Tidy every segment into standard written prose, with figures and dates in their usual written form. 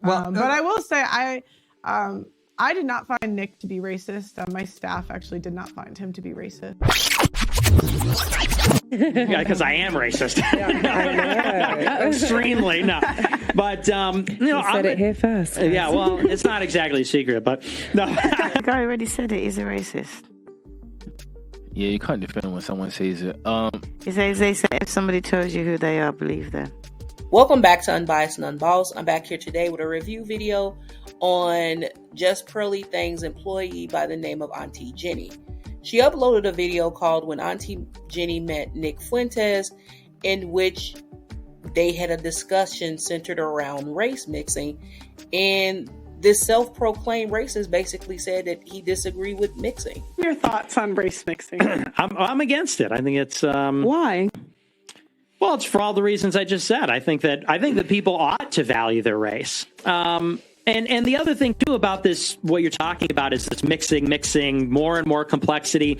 But I will say I did not find Nick to be racist. My staff actually did not find him to be racist. Yeah, because I am racist. Extremely, no. But you said it here first. Guys. Yeah, well, it's not exactly a secret, but no. The guy already said it. He's a racist. Yeah, you can't defend when someone says it. He says they say if somebody tells you who they are, believe them. Welcome back to Unbiased and Unbossed. I'm back here today with a review video on Just Pearly Things employee by the name of Auntie Jenny. She uploaded a video called When Auntie Jenny Met Nick Fuentez, in which they had a discussion centered around race mixing. And this self-proclaimed racist basically said that he disagreed with mixing. Your thoughts on race mixing? I'm against it. I think it's why? Well, it's for all the reasons I just said. I think that people ought to value their race. And the other thing, too, about this, what you're talking about is this mixing, more and more complexity.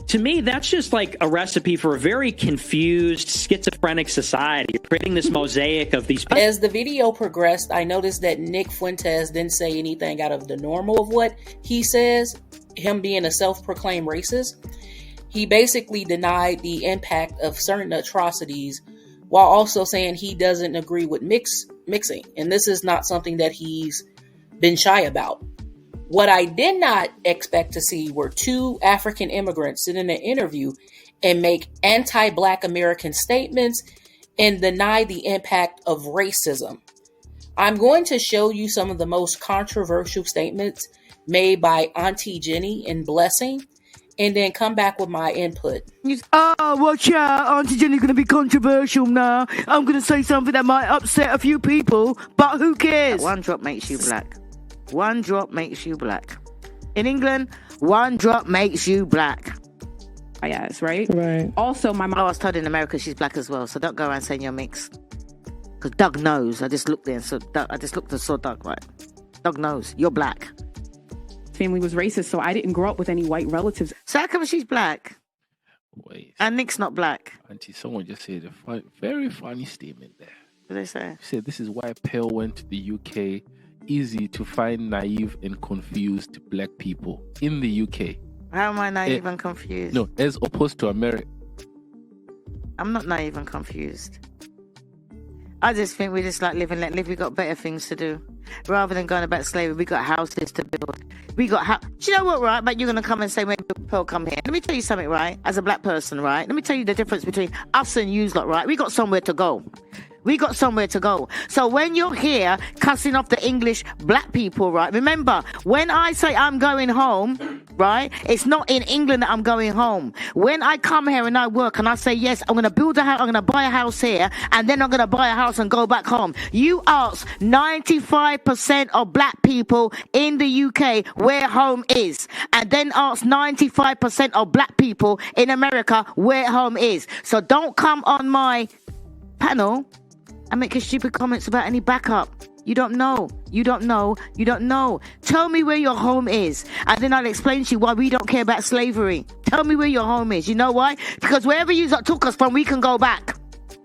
To me, that's just like a recipe for a very confused, schizophrenic society. You're creating this mosaic of these people. As the video progressed, I noticed that Nick Fuentez didn't say anything out of the normal of what he says, him being a self-proclaimed racist. He basically denied the impact of certain atrocities while also saying he doesn't agree with mixing. And this is not something that he's been shy about. What I did not expect to see were two African immigrants sit in an interview and make anti-Black American statements and deny the impact of racism. I'm going to show you some of the most controversial statements made by Auntie Jenny in Blessing, and then come back with my input. Oh, watch out. Auntie Jenny's going to be controversial now. I'm going to say something that might upset a few people, but who cares? One drop makes you black. One drop makes you black. In England, one drop makes you black. Yes, right? Right. Also, my mom... I was told in America she's black as well, so don't go around saying you're mixed. Because Doug knows. I just looked there and saw Doug, right? Doug knows. You're black. Family was racist, so I didn't grow up with any white relatives. So how come she's black? Wait. And Nick's not black? Auntie, someone just said a very funny statement there. What did they say? She said, this is why Pearl went to the UK. Easy to find naive and confused black people in the UK. How am I naive and confused? No, as opposed to America. I'm not naive and confused. I just think we just like live and let live. We got better things to do. Rather than going about slavery, we got houses to build. We got do you know what, right? But you're going to come and say, maybe Pearl, come here. Let me tell you something, right? As a black person, right? Let me tell you the difference between us and yous lot, right? We got somewhere to go. We got somewhere to go. So when you're here cussing off the English black people, right? Remember, when I say I'm going home, right? It's not in England that I'm going home. When I come here and I work and I say, yes, I'm going to build a house, I'm going to buy a house here, and then I'm going to buy a house and go back home. You ask 95% of black people in the UK where home is. And then ask 95% of black people in America where home is. So don't come on my panel and make stupid comments about any backup. You don't know. You don't know. You don't know. Tell me where your home is. And then I'll explain to you why we don't care about slavery. Tell me where your home is. You know why? Because wherever you took us from, we can go back.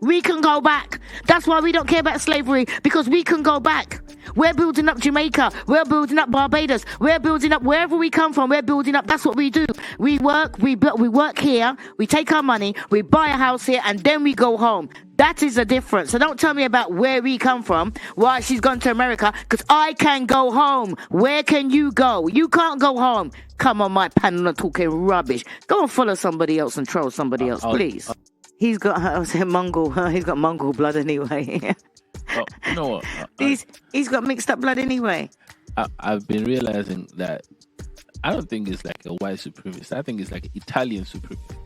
We can go back. That's why we don't care about slavery, because we can go back. We're building up Jamaica. We're building up Barbados. We're building up wherever we come from. We're building up. That's what we do. We work. We work here. We take our money. We buy a house here, and then we go home. That is the difference. So don't tell me about where we come from, why she's gone to America, because I can go home. Where can you go? You can't go home. Come on my panel and talking rubbish. Go and follow somebody else and troll somebody else, please. He's got, I was saying Mongol. He's got Mongol blood anyway. You know what? He's got mixed up blood anyway. I've been realizing that I don't think it's like a white supremacist. I think it's like Italian supremacist.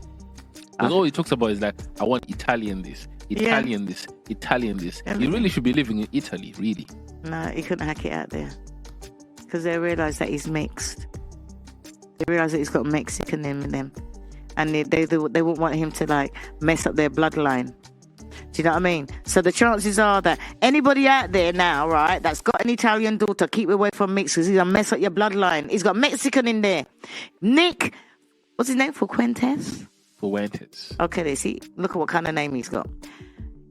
Because all he talks about is like, I want Italian this, Italian this, Italian this. He really should be living in Italy, really. No, he couldn't hack it out there. Because they realise that he's mixed. They realise that he's got Mexican in them. And they wouldn't want him to like mess up their bloodline. Do you know what I mean? So the chances are that anybody out there now, right, that's got an Italian daughter, keep away from mixed, because he's going to mess up your bloodline. He's got Mexican in there. Nick, what's his name? Fuentes? Fuentes. Okay, see, look at what kind of name he's got.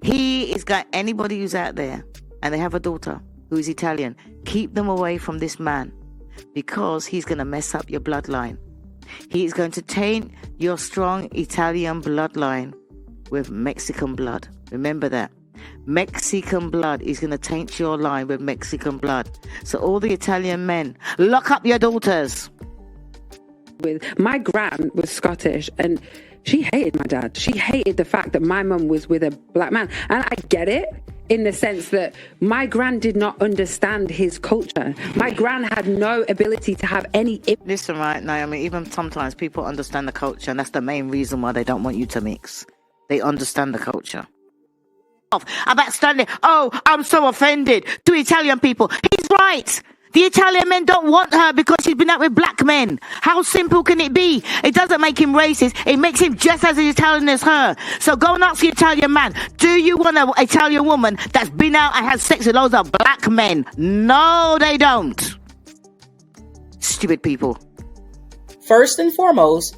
He has got anybody who's out there and they have a daughter who's Italian. Keep them away from this man because he's going to mess up your bloodline. He is going to taint your strong Italian bloodline with Mexican blood. Remember that. Mexican blood is going to taint your line with Mexican blood. So all the Italian men, lock up your daughters. With my gran was Scottish and she hated my dad. She hated the fact that my mum was with a black man. And I get it in the sense that my gran did not understand his culture. My gran had no ability to have any... Listen, right, Naomi, even sometimes people understand the culture, and that's the main reason why they don't want you to mix. They understand the culture. About standing, oh, I'm so offended to Italian people. He's right. The Italian men don't want her because she's been out with black men. How simple can it be? It doesn't make him racist. It makes him just as Italian as her. So go and ask the Italian man, do you want an Italian woman that's been out and had sex with loads of black men? No, they don't. Stupid people. First and foremost,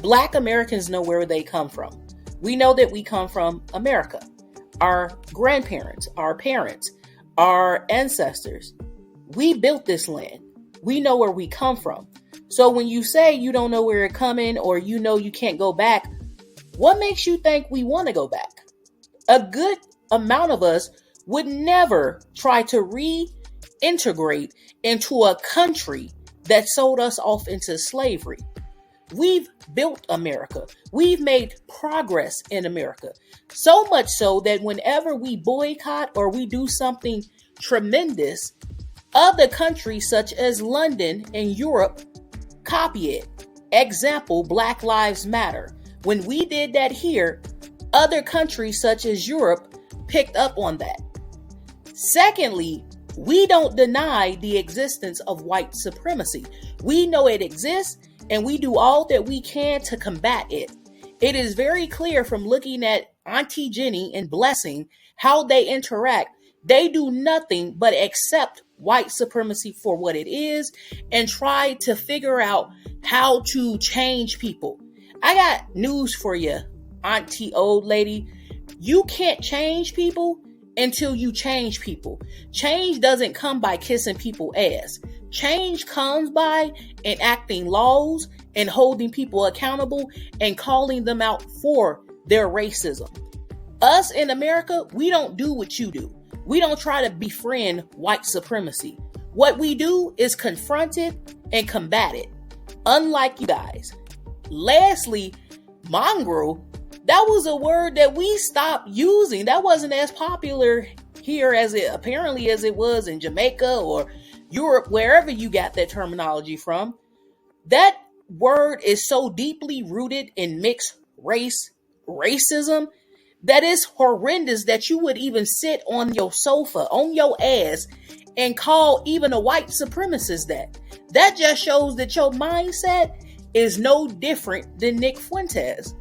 black Americans know where they come from. We know that we come from America. Our grandparents, our parents, our ancestors. We built this land. We know where we come from. So when you say you don't know where you're coming or you know you can't go back, what makes you think we want to go back? A good amount of us would never try to reintegrate into a country that sold us off into slavery. We've built America. We've made progress in America. So much so that whenever we boycott or we do something tremendous, other countries such as London and Europe copy it. Example, Black Lives Matter. When we did that here, other countries such as Europe picked up on that. Secondly, we don't deny the existence of white supremacy. We know it exists and we do all that we can to combat it. It is very clear from looking at Auntie Jenny and Blessing, how they interact. They do nothing but accept white supremacy for what it is and try to figure out how to change people. I got news for you, Auntie old lady. You can't change people until you change people. Change doesn't come by kissing people's ass. Change comes by enacting laws and holding people accountable and calling them out for their racism. Us in America, we don't do what you do. We don't try to befriend white supremacy. What we do is confront it and combat it, unlike you guys. Lastly, mongrel, that was a word that we stopped using. That wasn't as popular here as it was in Jamaica or Europe, wherever you got that terminology from. That word is so deeply rooted in mixed race racism that is horrendous that you would even sit on your sofa, on your ass, and call even a white supremacist that. That just shows that your mindset is no different than Nick Fuentez.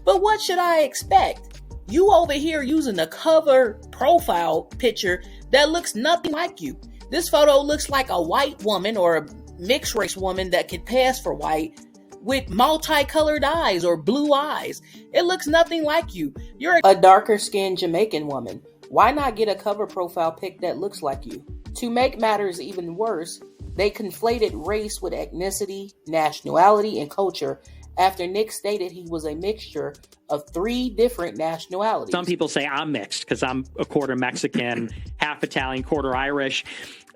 But what should I expect? You over here using a cover profile picture that looks nothing like you. This photo looks like a white woman or a mixed race woman that could pass for white with multicolored eyes or blue eyes. It looks nothing like you. You're a darker skinned Jamaican woman. Why not get a cover profile pic that looks like you? To make matters even worse, they conflated race with ethnicity, nationality, and culture after Nick stated he was a mixture of 3 different nationalities. Some people say I'm mixed because I'm a quarter Mexican, half Italian, quarter Irish.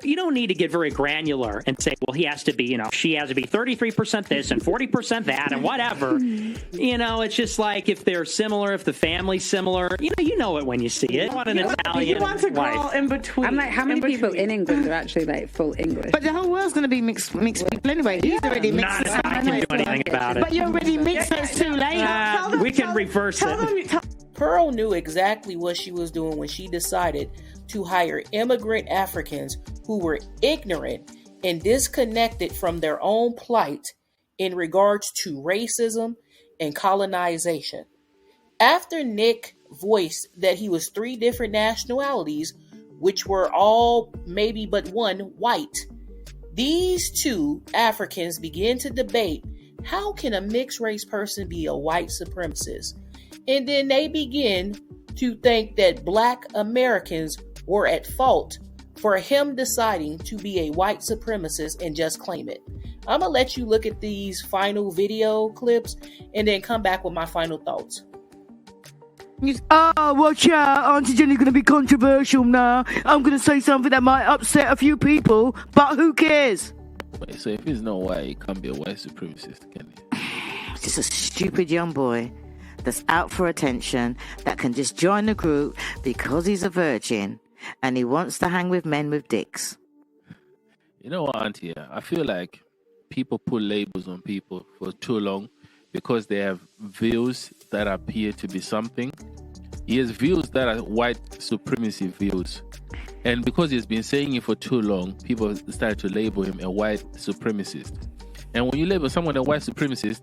You don't need to get very granular and say, well, he has to be, she has to be 33% this and 40% that and whatever. It's just like if they're similar, if the family's similar, you know it when you see it. What an Italian You want a girl wife. in between. I'm like, how many people in England are actually like full English? But the whole world's going to be mixed people anyway. He's already mixed. Not if I can do anything about it. But you're already mixed, so it's too late. We can reverse it. Pearl knew exactly what she was doing when she decided to hire immigrant Africans who were ignorant and disconnected from their own plight in regards to racism and colonization. After Nick voiced that he was 3 different nationalities, which were all maybe but one white, these 2 Africans began to debate, how can a mixed race person be a white supremacist? And then they begin to think that Black Americans were at fault for him deciding to be a white supremacist and just claim it. I'm going to let you look at these final video clips and then come back with my final thoughts. Watch out, Auntie Jenny's going to be controversial now. I'm going to say something that might upset a few people, but who cares? Wait, so if he's not white, he can't be a white supremacist, can he? He's just a stupid young boy that's out for attention, that can just join the group because he's a virgin and he wants to hang with men with dicks. You know what, Auntie? I feel like people put labels on people for too long because they have views that appear to be something. He has views that are white supremacy views. And because he's been saying it for too long, people started to label him a white supremacist. And when you label someone a white supremacist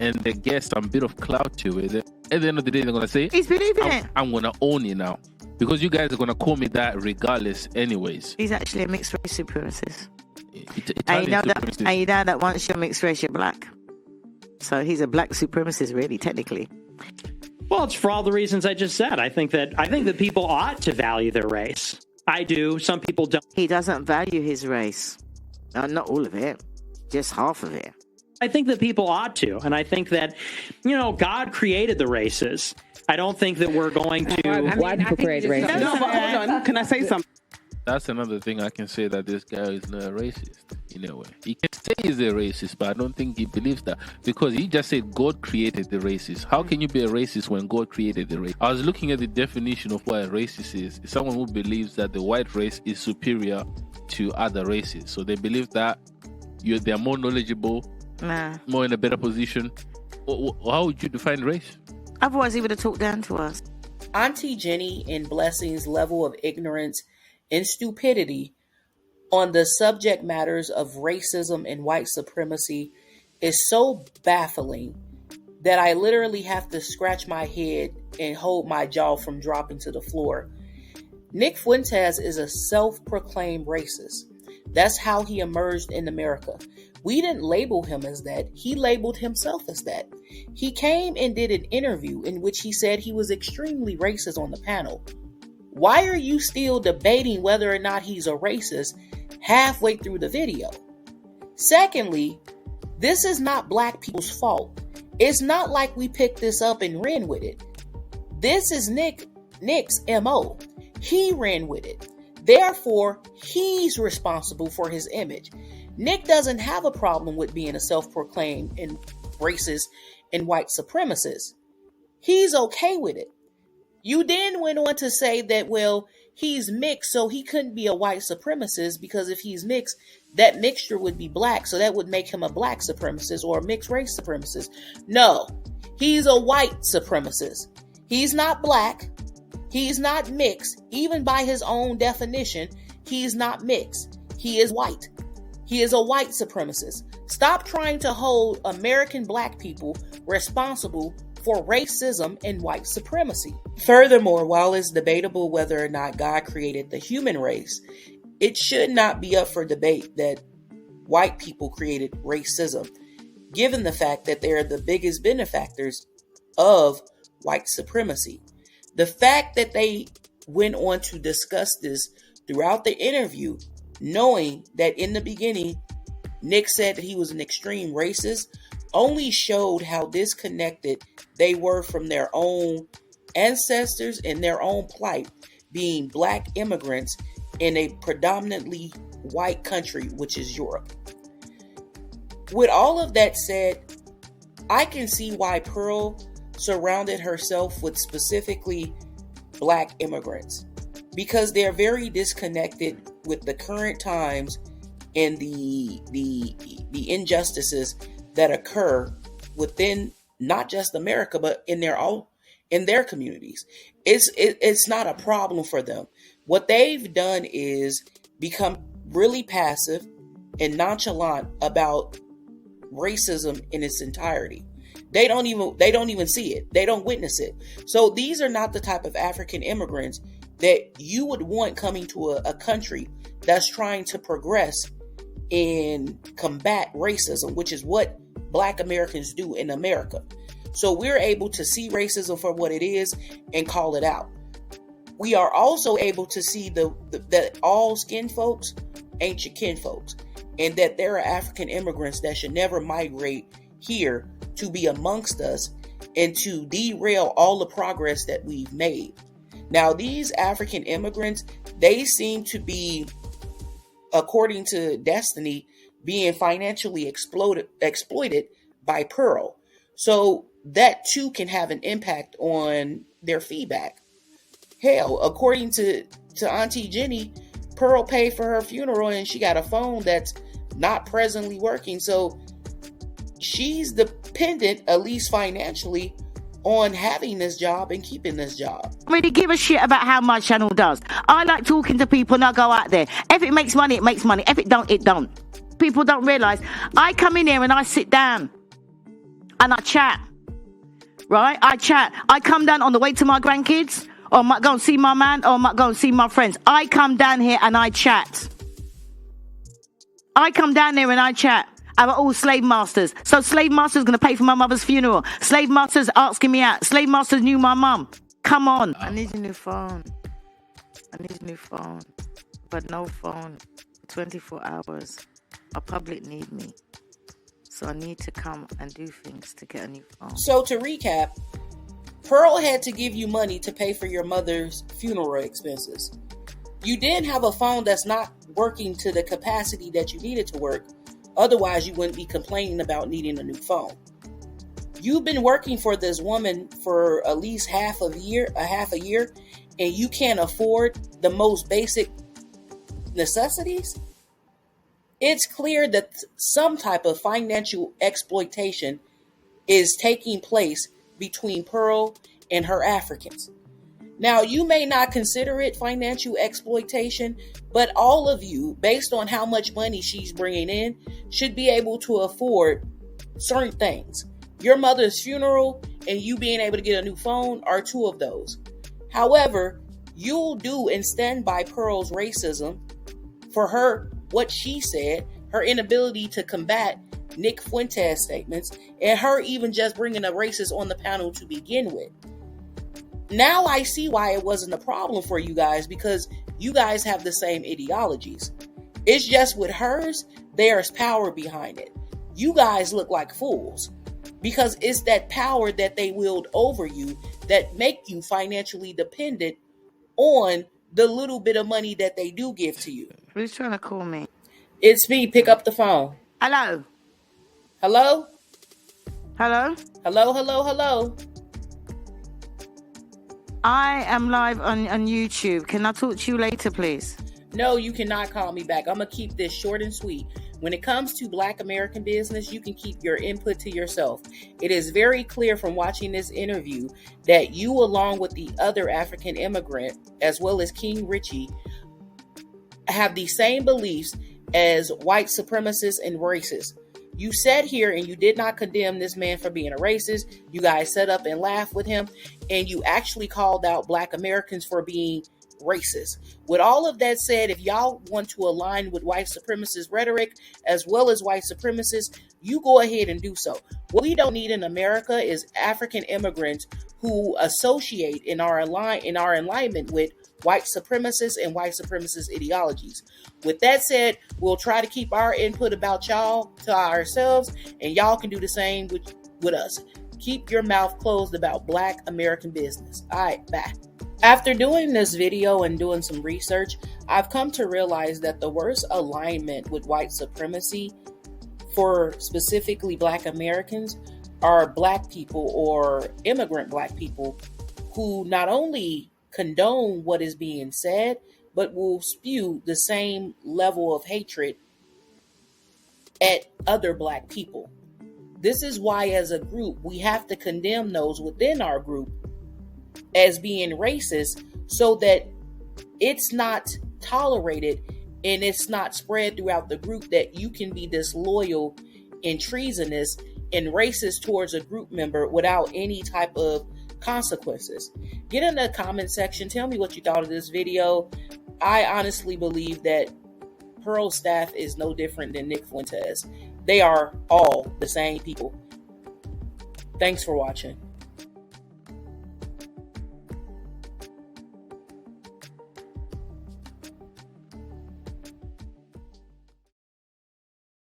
and they get some bit of clout to it, at the end of the day, they're going to say, he's believing it. I'm going to own it now. Because you guys are going to call me that regardless anyways. He's actually a mixed race supremacist. And you know that once you're mixed race, you're black. So he's a black supremacist, really, technically. Well, it's for all the reasons I just said. I think that people ought to value their race. I do. Some people don't. He doesn't value his race. Not all of it, just half of it. I think that people ought to. And I think that, God created the races. I don't think that we're going to... White people create races. No, but hold on. Can I say something? That's another thing I can say, that this guy is not a racist in a way. He can say he's a racist, but I don't think he believes that, because he just said God created the races. How can you be a racist when God created the race? I was looking at the definition of what a racist is. It's someone who believes that the white race is superior to other races. So they believe that they're more knowledgeable, more in a better position. How would you define race? Otherwise, he would have talked down to us. Auntie Jenny and Blessing's level of ignorance and stupidity on the subject matters of racism and white supremacy is so baffling that I literally have to scratch my head and hold my jaw from dropping to the floor. Nick Fuentes is a self-proclaimed racist. That's how he emerged in America. We didn't label him as that. He labeled himself as that. He came and did an interview in which he said he was extremely racist on the panel. Why are you still debating whether or not he's a racist halfway through the video? Secondly, this is not black people's fault. It's not like we picked this up and ran with it. This is Nick's MO. He ran with it. Therefore, he's responsible for his image. Nick doesn't have a problem with being a self-proclaimed and racist and white supremacist. He's okay with it. You then went on to say that, well, he's mixed, so he couldn't be a white supremacist, because if he's mixed, that mixture would be black, so that would make him a black supremacist or a mixed race supremacist. No, he's a white supremacist. He's not black. He's not mixed. Even by his own definition, he's not mixed. He is white. He is a white supremacist. Stop trying to hold American black people responsible for racism and white supremacy. Furthermore, while it's debatable whether or not God created the human race, it should not be up for debate that white people created racism, given the fact that they are the biggest benefactors of white supremacy. The fact that they went on to discuss this throughout the interview, knowing that in the beginning, Nick said that he was an extreme racist, only showed how disconnected they were from their own ancestors and their own plight, being black immigrants in a predominantly white country, which is Europe. With all of that said, I can see why Pearl surrounded herself with specifically black immigrants, because they're very disconnected with the current times and the injustices that occur within not just America, but in their communities. It's not a problem for them. What they've done is become really passive and nonchalant about racism in its entirety. They don't even see it. They don't witness it. So these are not the type of African immigrants that you would want coming to a country that's trying to progress and combat racism, which is what Black Americans do in America. So we're able to see racism for what it is and call it out. we are also able to see that all skin folks ain't your kin folks, and that there are African immigrants that should never migrate here to be amongst us and to derail all the progress that we've made. Now, these African immigrants, they seem to be, according to Destiny, being financially exploited by Pearl. So that too can have an impact on their feedback. Hell, according to Auntie Jenny, Pearl paid for her funeral and she got a phone that's not presently working. So she's dependent, at least financially, on having this job and keeping this job. I really give a shit about how my channel does. I like talking to people and I go out there. If it makes money, it makes money. If it don't, it don't. People don't realise. I come in here and I sit down and I chat. Right? I chat. I come down on the way to my grandkids, or I might go and see my man, or I might go and see my friends. I come down here and I chat. I come down there and I chat about all slave masters. So slave masters going to pay for my mother's funeral. Slave masters asking me out. Slave masters knew my mum. Come on. I need a new phone. But no phone. 24 hours. Our public need me. So I need to come and do things to get a new phone. So to recap, Pearl had to give you money to pay for your mother's funeral expenses. You didn't have a phone that's not working to the capacity that you needed to work. Otherwise, you wouldn't be complaining about needing a new phone. You've been working for this woman for at least half a year, and you can't afford the most basic necessities? It's clear that some type of financial exploitation is taking place between Pearl and her Africans. Now, you may not consider it financial exploitation, but all of you, based on how much money she's bringing in, should be able to afford certain things. Your mother's funeral and you being able to get a new phone are two of those. However, you'll do and stand by Pearl's racism for her, what she said, her inability to combat Nick Fuentez statements, and her even just bringing a racist on the panel to begin with. Now I see why it wasn't a problem for you guys, because you guys have the same ideologies. It's just with hers, there's power behind it. You guys look like fools because it's that power that they wield over you that make you financially dependent on the little bit of money that they do give to you. Who's trying to call me? It's me. Pick up the phone. Hello? Hello? Hello? Hello? I am live on YouTube. Can I talk to you later, please? No, you cannot call me back. I'm going to keep this short and sweet. When it comes to Black American business, you can keep your input to yourself. It is very clear from watching this interview that you, along with the other African immigrant, as well as King Richie, have the same beliefs as white supremacists and racists. You sat here and you did not condemn this man for being a racist. You guys sat up and laughed with him, and you actually called out Black Americans for being racist. With all of that said, if y'all want to align with white supremacist rhetoric as well as white supremacists, you go ahead and do so. What we don't need in America is African immigrants who associate in our alignment with white supremacists and white supremacist ideologies. With that said, we'll try to keep our input about y'all to ourselves, and y'all can do the same with us. Keep your mouth closed about Black American business. All right, bye. After doing this video and doing some research, I've come to realize that the worst alignment with white supremacy for specifically Black Americans are Black people or immigrant Black people who not only condone what is being said, but will spew the same level of hatred at other Black people. This is why, as a group, we have to condemn those within our group as being racist so that it's not tolerated and it's not spread throughout the group that you can be disloyal and treasonous and racist towards a group member without any type of consequences. Get in the comment section. Tell me what you thought of this video. I honestly believe that Pearl's staff is no different than Nick Fuentez. They are all the same people. Thanks for watching.